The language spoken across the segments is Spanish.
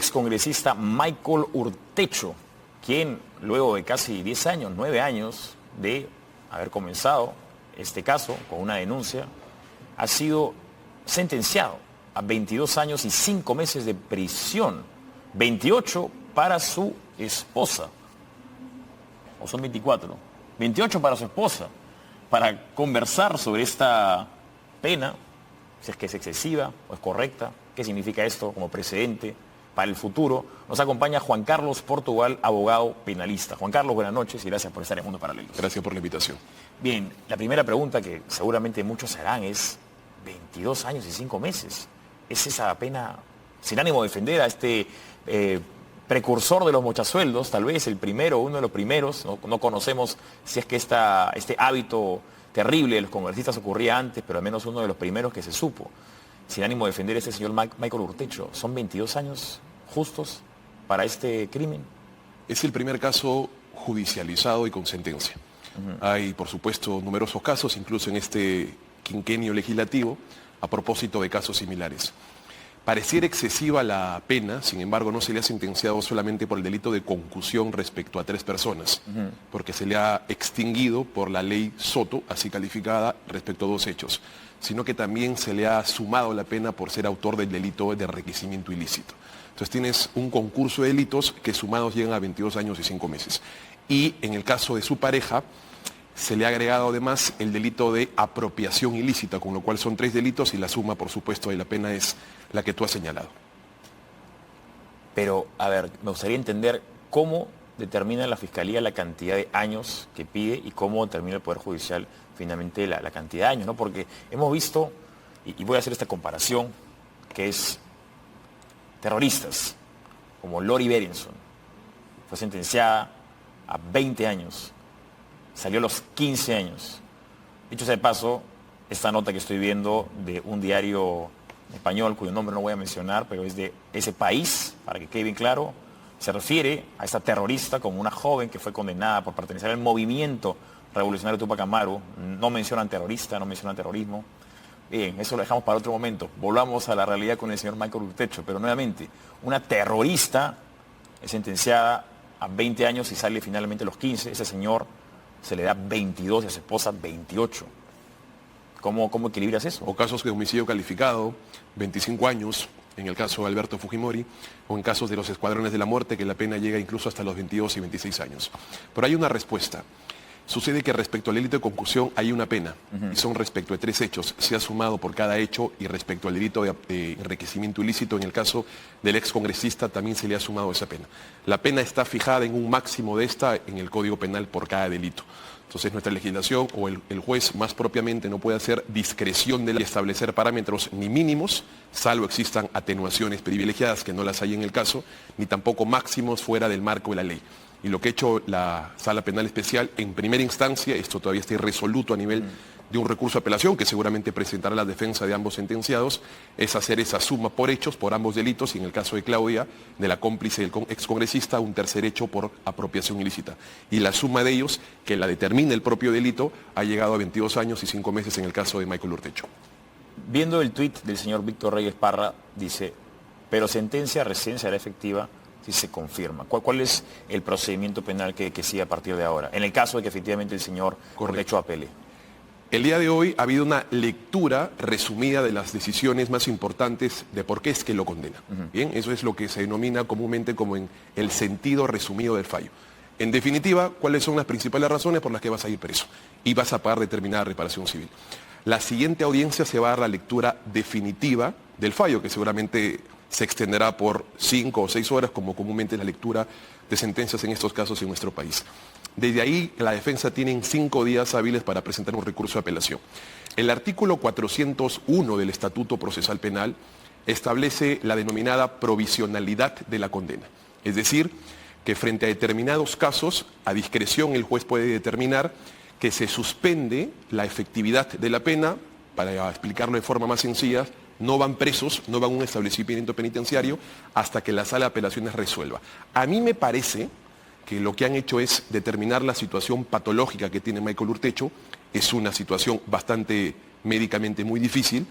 excongresista Michael Urtecho, quien luego de casi 10 años, 9 años de haber comenzado este caso con una denuncia, ha sido sentenciado a 22 años y 5 meses de prisión, 28 para su esposa, o son 24, 28 para su esposa, para conversar sobre esta pena, si es que es excesiva o es correcta, qué significa esto como precedente para el futuro. Nos acompaña Juan Carlos Portugal, abogado penalista. Juan Carlos, buenas noches y gracias por estar en Mundo Paralelo. Gracias por la invitación. Bien, la primera pregunta que seguramente muchos harán es 22 años y 5 meses. ¿Es esa pena, sin ánimo de defender a este precursor de los mochasueldos, tal vez el primero, uno de los primeros? No conocemos si es que este hábito terrible de los congresistas ocurría antes, pero al menos uno de los primeros que se supo. Sin ánimo de defender a este señor Michael Urtecho, ¿son 22 años justos para este crimen? Es el primer caso judicializado y con sentencia. Hay, por supuesto, numerosos casos, incluso en este quinquenio legislativo, a propósito de casos similares. Pareciera excesiva la pena, sin embargo, no se le ha sentenciado solamente por el delito de concusión respecto a 3 personas, porque se le ha extinguido por la ley Soto, así calificada, respecto a 2 hechos, sino que también se le ha sumado la pena por ser autor del delito de enriquecimiento ilícito. Entonces tienes un concurso de delitos que sumados llegan a 22 años y 5 meses. Y en el caso de su pareja, se le ha agregado además el delito de apropiación ilícita, con lo cual son 3 delitos y la suma, por supuesto, de la pena es la que tú has señalado. Pero, a ver, me gustaría entender cómo determina la Fiscalía la cantidad de años que pide y cómo determina el Poder Judicial finalmente la cantidad de años, ¿no? Porque hemos visto, y voy a hacer esta comparación, que es terroristas, como Lori Berenson, fue sentenciada a 20 años, salió a los 15 años. Dicho sea de paso, esta nota que estoy viendo de un diario español, cuyo nombre no voy a mencionar, pero es de ese país, para que quede bien claro, se refiere a esta terrorista como una joven que fue condenada por pertenecer al movimiento revolucionario Tupac Amaru. No mencionan terrorista, no mencionan terrorismo. Bien, eso lo dejamos para otro momento. Volvamos a la realidad con el señor Michael Urtecho, pero nuevamente, una terrorista es sentenciada a 20 años y sale finalmente a los 15. Ese señor se le da 22 y a su esposa 28. ¿Cómo equilibras eso? O casos de homicidio calificado, 25 años, en el caso de Alberto Fujimori, o en casos de los escuadrones de la muerte, que la pena llega incluso hasta los 22 y 26 años. Pero hay una respuesta. Sucede que respecto al delito de concusión hay una pena, y son respecto de 3 hechos. Se ha sumado por cada hecho, y respecto al delito de enriquecimiento ilícito, en el caso del excongresista, también se le ha sumado esa pena. La pena está fijada en un máximo de esta en el Código Penal por cada delito. Entonces nuestra legislación o el juez más propiamente no puede hacer discreción de establecer parámetros ni mínimos, salvo existan atenuaciones privilegiadas que no las hay en el caso, ni tampoco máximos fuera del marco de la ley. Y lo que ha hecho la Sala Penal Especial en primera instancia, esto todavía está irresoluto a nivel de un recurso de apelación que seguramente presentará la defensa de ambos sentenciados, es hacer esa suma por hechos, por ambos delitos, y en el caso de Claudia, de la cómplice del excongresista, un tercer hecho por apropiación ilícita. Y la suma de ellos, que la determina el propio delito, ha llegado a 22 años y 5 meses en el caso de Michael Urtecho. Viendo el tuit del señor Víctor Reyes Parra, dice, pero sentencia recién será efectiva si se confirma. ¿Cuál es el procedimiento penal que sigue a partir de ahora? En el caso de que efectivamente el señor Urtecho apele. El día de hoy ha habido una lectura resumida de las decisiones más importantes de por qué es que lo condena. Bien, eso es lo que se denomina comúnmente como en el sentido resumido del fallo. En definitiva, ¿cuáles son las principales razones por las que vas a ir preso? Y vas a pagar determinada reparación civil. La siguiente audiencia se va a dar la lectura definitiva del fallo, que seguramente se extenderá por 5 o 6 horas, como comúnmente es la lectura de sentencias en estos casos en nuestro país. Desde ahí, la defensa tiene 5 días hábiles para presentar un recurso de apelación. El artículo 401 del Estatuto Procesal Penal establece la denominada provisionalidad de la condena. Es decir, que frente a determinados casos, a discreción el juez puede determinar que se suspende la efectividad de la pena. Para explicarlo de forma más sencilla, no van presos, no van a un establecimiento penitenciario hasta que la sala de apelaciones resuelva. A mí me parece que lo que han hecho es determinar la situación patológica que tiene Michael Urtecho. Es una situación bastante médicamente muy difícil,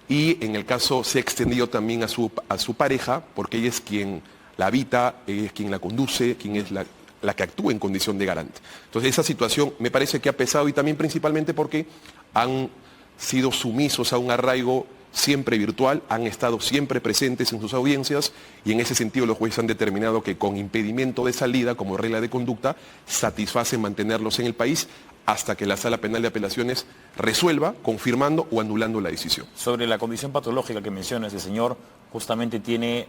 y en el caso se ha extendido también a su pareja, porque ella es quien la habita, es quien la conduce, quien es la que actúa en condición de garante. Entonces esa situación me parece que ha pesado y también principalmente porque han sido sumisos a un arraigo siempre virtual, han estado siempre presentes en sus audiencias y en ese sentido los jueces han determinado que con impedimento de salida como regla de conducta satisface mantenerlos en el país hasta que la Sala Penal de Apelaciones resuelva confirmando o anulando la decisión. Sobre la condición patológica que menciona ese señor, justamente tiene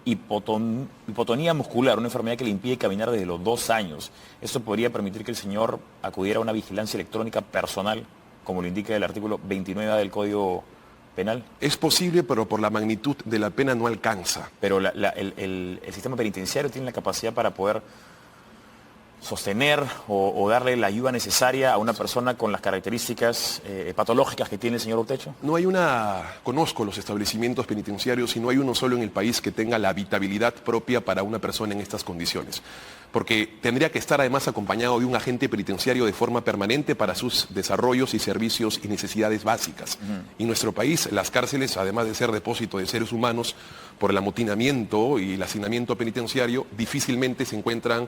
hipotonía muscular, una enfermedad que le impide caminar desde los 2 años. ¿Eso podría permitir que el señor acudiera a una vigilancia electrónica personal, como lo indica el artículo 29A del Código Penal? Es posible, pero por la magnitud de la pena no alcanza. Pero el sistema penitenciario tiene la capacidad para poder sostener o darle la ayuda necesaria a una persona con las características patológicas que tiene el señor Urtecho. Conozco los establecimientos penitenciarios y no hay uno solo en el país que tenga la habitabilidad propia para una persona en estas condiciones. Porque tendría que estar además acompañado de un agente penitenciario de forma permanente para sus desarrollos y servicios y necesidades básicas. Y en nuestro país, las cárceles, además de ser depósito de seres humanos, por el amotinamiento y el hacinamiento penitenciario, difícilmente se encuentran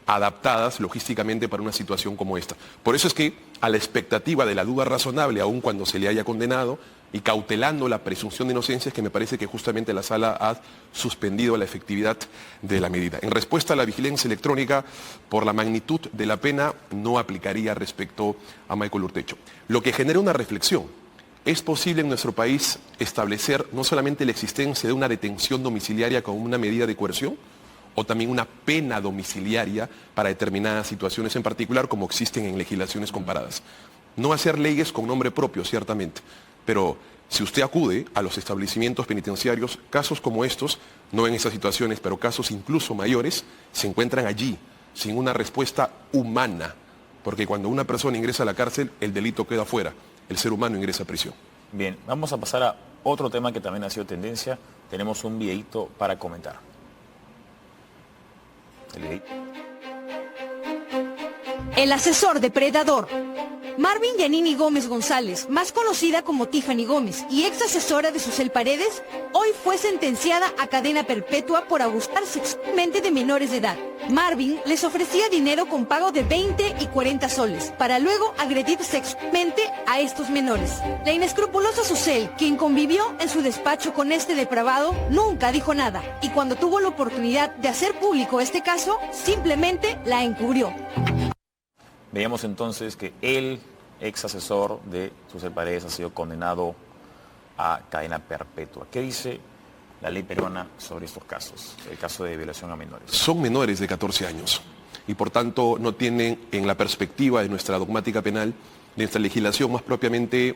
adaptadas logísticamente para una situación como esta. Por eso es que a la expectativa de la duda razonable, aun cuando se le haya condenado, y cautelando la presunción de inocencia, es que me parece que justamente la sala ha suspendido la efectividad de la medida. En respuesta a la vigilancia electrónica, por la magnitud de la pena, no aplicaría respecto a Michael Urtecho. Lo que genera una reflexión: ¿es posible en nuestro país establecer no solamente la existencia de una detención domiciliaria como una medida de coerción, o también una pena domiciliaria para determinadas situaciones en particular, como existen en legislaciones comparadas? No hacer leyes con nombre propio, ciertamente, pero si usted acude a los establecimientos penitenciarios, casos como estos, no en esas situaciones, pero casos incluso mayores, se encuentran allí, sin una respuesta humana, porque cuando una persona ingresa a la cárcel, el delito queda fuera, el ser humano ingresa a prisión. Bien, vamos a pasar a otro tema que también ha sido tendencia. Tenemos un videíto para comentar. El asesor depredador. Marvin Yanini Gómez González, más conocida como Tiffany Gómez y ex asesora de Susel Paredes, hoy fue sentenciada a cadena perpetua por abusar sexualmente de menores de edad. Marvin les ofrecía dinero con pago de 20 y 40 soles, para luego agredir sexualmente a estos menores. La inescrupulosa Susel, quien convivió en su despacho con este depravado, nunca dijo nada, y cuando tuvo la oportunidad de hacer público este caso, simplemente la encubrió. Veíamos entonces que el ex asesor de Susel Paredes ha sido condenado a cadena perpetua. ¿Qué dice la ley peruana sobre estos casos, el caso de violación a menores? Son menores de 14 años y por tanto no tienen, en la perspectiva de nuestra dogmática penal, de nuestra legislación más propiamente,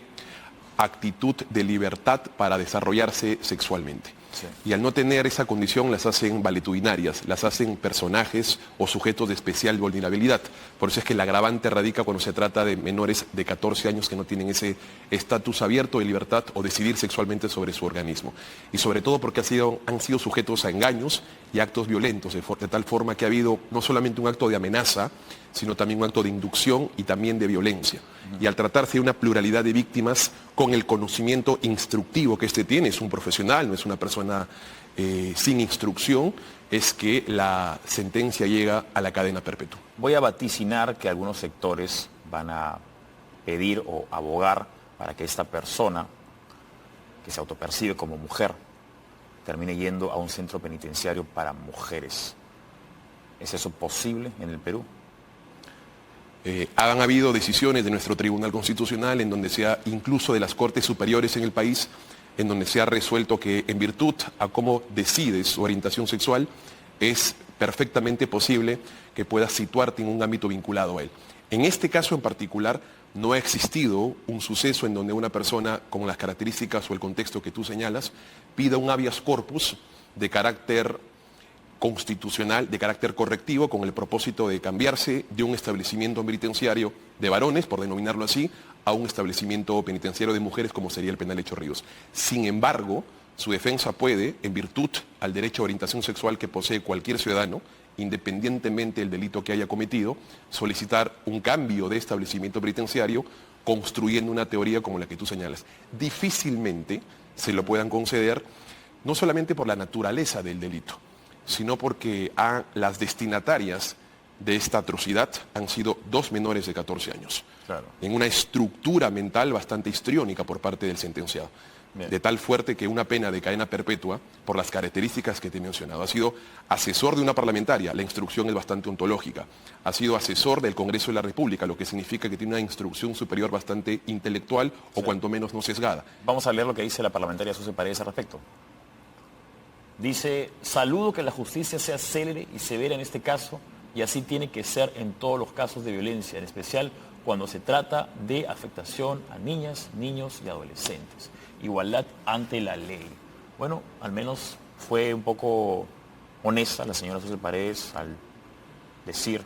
actitud de libertad para desarrollarse sexualmente. Sí. Y al no tener esa condición las hacen valetudinarias, las hacen personajes o sujetos de especial vulnerabilidad. Por eso es que el agravante radica cuando se trata de menores de 14 años que no tienen ese estatus abierto de libertad o decidir sexualmente sobre su organismo. Y sobre todo porque han sido sujetos a engaños y actos violentos, de tal forma que ha habido no solamente un acto de amenaza, sino también un acto de inducción y también de violencia. Y al tratarse de una pluralidad de víctimas, con el conocimiento instructivo que este tiene, es un profesional, no es una persona sin instrucción, es que la sentencia llega a la cadena perpetua. Voy a vaticinar que algunos sectores van a pedir o abogar para que esta persona, que se autopercibe como mujer, termine yendo a un centro penitenciario para mujeres. ¿Es eso posible en el Perú? Han habido decisiones de nuestro Tribunal Constitucional en donde incluso de las Cortes Superiores en el país, en donde se ha resuelto que en virtud a cómo decide su orientación sexual, es perfectamente posible que puedas situarte en un ámbito vinculado a él. En este caso en particular, no ha existido un suceso en donde una persona con las características o el contexto que tú señalas pida un habeas corpus de carácter constitucional, de carácter correctivo, con el propósito de cambiarse de un establecimiento penitenciario de varones, por denominarlo así, a un establecimiento penitenciario de mujeres, como sería el penal Hecho Ríos. Sin embargo, su defensa puede, en virtud al derecho a orientación sexual que posee cualquier ciudadano, independientemente del delito que haya cometido, solicitar un cambio de establecimiento penitenciario construyendo una teoría como la que tú señalas. Difícilmente se lo puedan conceder, no solamente por la naturaleza del delito, sino porque las destinatarias de esta atrocidad han sido 2 menores de 14 años. Claro. En una estructura mental bastante histriónica por parte del sentenciado. Bien. De tal fuerte que una pena de cadena perpetua, por las características que te he mencionado, ha sido asesor de una parlamentaria, la instrucción es bastante ontológica, ha sido asesor del Congreso de la República, lo que significa que tiene una instrucción superior bastante intelectual o cuanto menos no sesgada. Vamos a leer lo que dice la parlamentaria Susi Paredes al respecto. Dice, saludo que la justicia sea célere y severa en este caso, y así tiene que ser en todos los casos de violencia, en especial cuando se trata de afectación a niñas, niños y adolescentes. Igualdad ante la ley. Bueno, al menos fue un poco honesta la señora Susi Paredes al decir,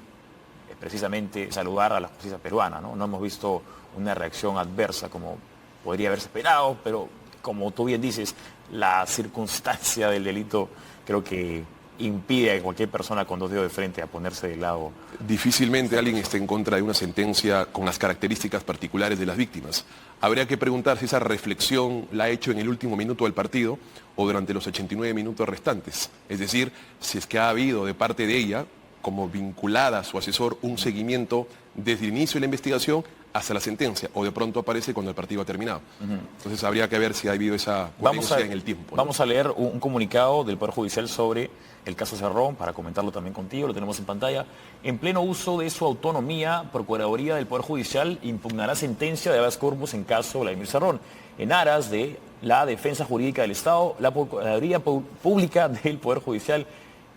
precisamente, saludar a la justicia peruana, ¿no? No hemos visto una reacción adversa como podría haberse esperado, pero como tú bien dices, la circunstancia del delito creo que impide a cualquier persona con 2 dedos de frente a ponerse de lado. Difícilmente alguien esté en contra de una sentencia con las características particulares de las víctimas. Habría que preguntar si esa reflexión la ha hecho en el último minuto del partido o durante los 89 minutos restantes. Es decir, si es que ha habido de parte de ella, como vinculada a su asesor, un seguimiento desde el inicio de la investigación hasta la sentencia, o de pronto aparece cuando el partido ha terminado. Entonces habría que ver si ha habido esa coherencia en el tiempo, ¿no? Vamos a leer un comunicado del Poder Judicial sobre el caso Cerrón, para comentarlo también contigo, lo tenemos en pantalla. En pleno uso de su autonomía, Procuraduría del Poder Judicial impugnará sentencia de habeas corpus en caso Vladimir Cerrón. En aras de la defensa jurídica del Estado, la Procuraduría Pública del Poder Judicial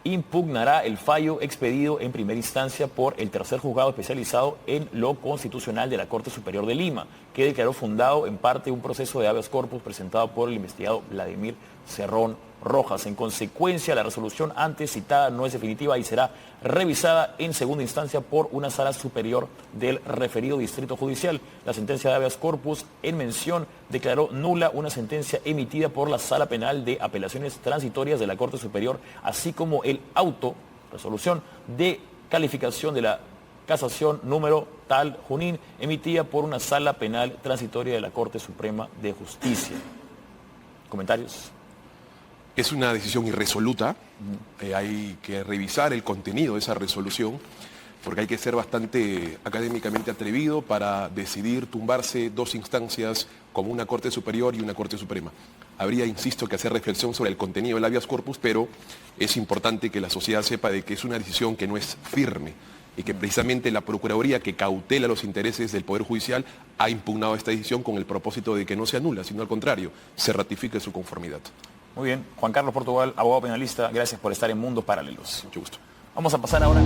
impugnará el fallo expedido en primera instancia por el tercer juzgado especializado en lo constitucional de la Corte Superior de Lima, que declaró fundado en parte un proceso de habeas corpus presentado por el investigado Vladimir Cerrón Rojas. En consecuencia, la resolución antes citada no es definitiva y será revisada en segunda instancia por una sala superior del referido distrito judicial. La sentencia de habeas corpus en mención declaró nula una sentencia emitida por la Sala Penal de Apelaciones Transitorias de la Corte Superior, así como el auto, resolución de calificación de la casación número tal Junín, emitida por una Sala Penal Transitoria de la Corte Suprema de Justicia. ¿Comentarios? Es una decisión irresoluta, hay que revisar el contenido de esa resolución, porque hay que ser bastante académicamente atrevido para decidir tumbarse 2 instancias como una Corte Superior y una Corte Suprema. Habría, insisto, que hacer reflexión sobre el contenido del habeas corpus, pero es importante que la sociedad sepa de que es una decisión que no es firme y que precisamente la Procuraduría, que cautela los intereses del Poder Judicial, ha impugnado esta decisión con el propósito de que no se anula, sino al contrario, se ratifique su conformidad. Muy bien. Juan Carlos Portugal, abogado penalista, gracias por estar en Mundos Paralelos. Mucho gusto. Vamos a pasar ahora